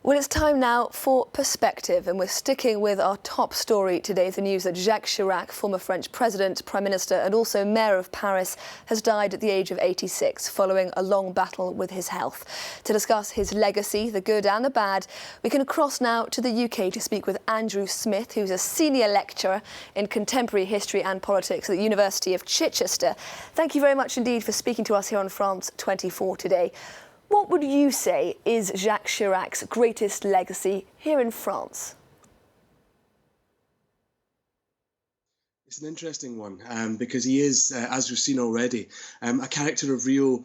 Well, it's time now for Perspective, and we're sticking with our top story today, the news that Jacques Chirac, former French president, prime minister and also mayor of Paris, has died at the age of 86 following a long battle with his health. To discuss his legacy, the good and the bad, we can cross now to the UK to speak with Andrew Smith, who's a senior lecturer in contemporary history and politics at the University of Chichester. Thank you very much indeed for speaking to us here on France 24 today. What would you say is Jacques Chirac's greatest legacy here in France? It's an interesting one because he is, as we've seen already, a character of real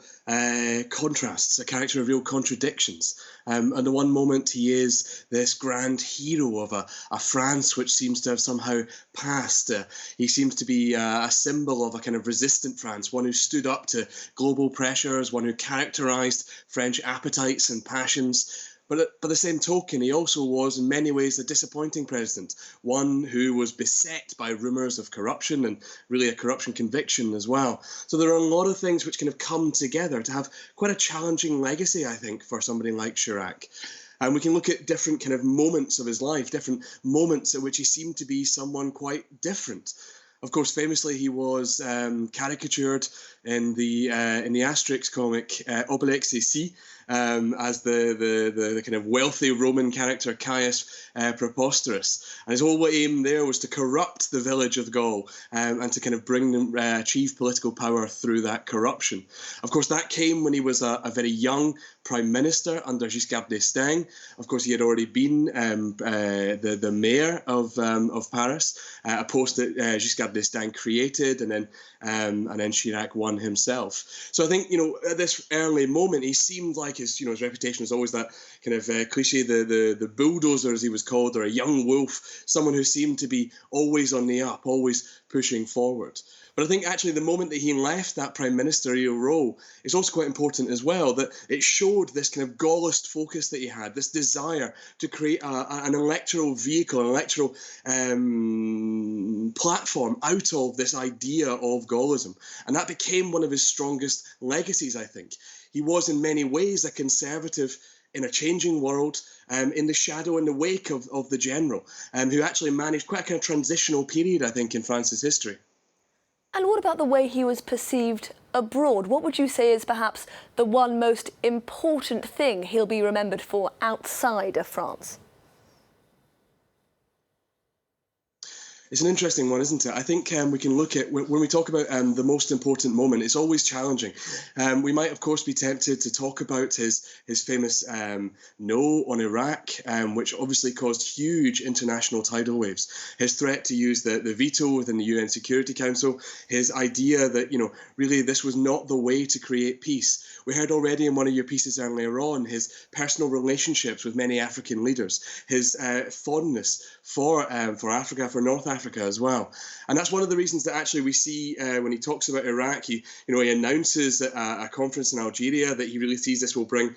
contrasts, a character of real contradictions. And the one moment he is this grand hero of a France which seems to have somehow passed. He seems to be a symbol of a kind of resistant France, one who stood up to global pressures, one who characterised French appetites and passions. But by the same token, he also was in many ways a disappointing president, one who was beset by rumours of corruption and really a corruption conviction as well. So there are a lot of things which kind of come together to have quite a challenging legacy, I think, for somebody like Chirac. And we can look at different kind of moments of his life, different moments at which he seemed to be someone quite different. Of course, famously, he was caricatured in the Asterix comic Obélix ici as the kind of wealthy Roman character Caius Preposterus. And his whole aim there was to corrupt the village of Gaul and to kind of bring them achieve political power through that corruption. Of course, that came when he was a very young prime minister under Giscard d'Estaing. Of course, he had already been the mayor of Paris, a post that Giscard d'Estaing created, and then Chirac won himself. So I think, at this early moment, he seemed like his reputation was always that kind of cliche, the bulldozer, as he was called, or a young wolf, someone who seemed to be always on the up, always pushing forward. But I think actually the moment that he left that prime ministerial role is also quite important as well, that it showed this kind of Gaullist focus that he had, this desire to create an electoral vehicle, an electoral platform out of this idea of Gaullism. And that became one of his strongest legacies, I think. He was in many ways a conservative in a changing world, in the shadow and the wake of the general, who actually managed quite a kind of transitional period, I think, in France's history. And what about the way he was perceived abroad? What would you say is perhaps the one most important thing he'll be remembered for outside of France? It's an interesting one, isn't it? I think we can look at, when we talk about the most important moment, it's always challenging. We might, of course, be tempted to talk about his famous no on Iraq, which obviously caused huge international tidal waves. His threat to use the veto within the UN Security Council, his idea that, really this was not the way to create peace. We heard already in one of your pieces earlier on his personal relationships with many African leaders, his fondness for Africa, for North Africa as well. And that's one of the reasons that actually we see when he talks about Iraq, he announces at a conference in Algeria that he really sees this will bring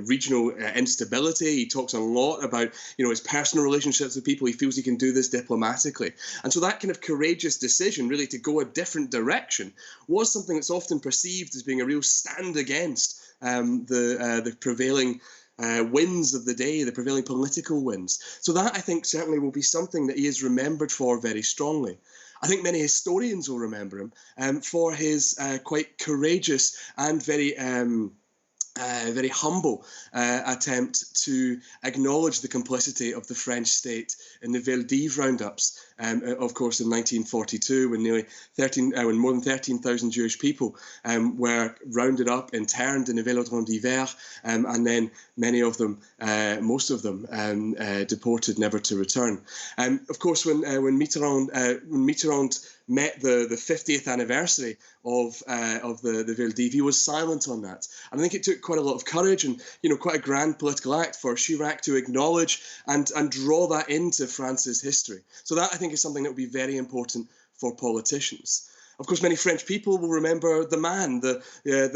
regional instability. He talks a lot about, his personal relationships with people. He feels he can do this diplomatically. And so that kind of courageous decision really to go a different direction was something that's often perceived as being a real stand against the prevailing winds of the day, the prevailing political winds. So that, I think, certainly will be something that he is remembered for very strongly. I think many historians will remember him for his quite courageous and very humble attempt to acknowledge the complicity of the French state in the Veldiv roundups, of course, in 1942, when when more than 13,000 Jewish people were rounded up, interned in the Vélodrome d'Hiver, and then many of them, most of them, deported, never to return. Of course, when Mitterrand met the 50th anniversary of the Veldiv, he was silent on that. And I think it took quite a lot of courage and quite a grand political act for Chirac to acknowledge and draw that into France's history. So that, I think, is something that will be very important for politicians. Of course, many French people will remember the man, the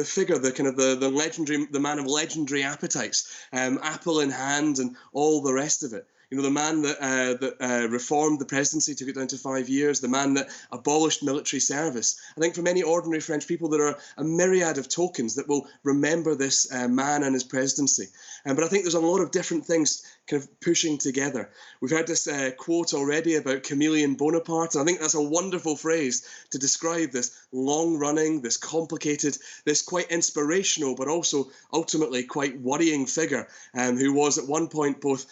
figure, the man of legendary appetites, apple in hand, and all the rest of it. You know, the man that reformed the presidency, took it down to 5 years, the man that abolished military service. I think for many ordinary French people, there are a myriad of tokens that will remember this man and his presidency. But I think there's a lot of different things kind of pushing together. We've heard this quote already about Chameleon Bonaparte, and I think that's a wonderful phrase to describe this long-running, this complicated, this quite inspirational, but also ultimately quite worrying figure, who was at one point both,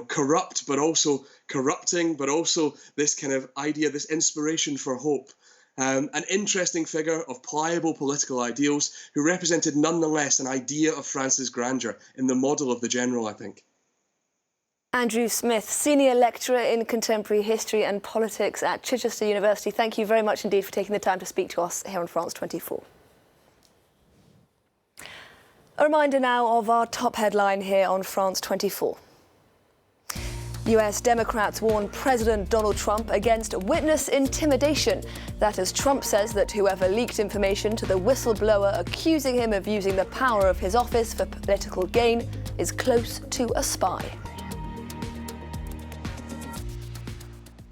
corrupt, but also corrupting, but also this kind of idea, this inspiration for hope. An interesting figure of pliable political ideals who represented nonetheless an idea of France's grandeur in the model of the general, I think. Andrew Smith, Senior Lecturer in Contemporary History and Politics at Chichester University. Thank you very much indeed for taking the time to speak to us here on France 24. A reminder now of our top headline here on France 24. US Democrats warn President Donald Trump against witness intimidation. That as Trump says that whoever leaked information to the whistleblower accusing him of using the power of his office for political gain is close to a spy.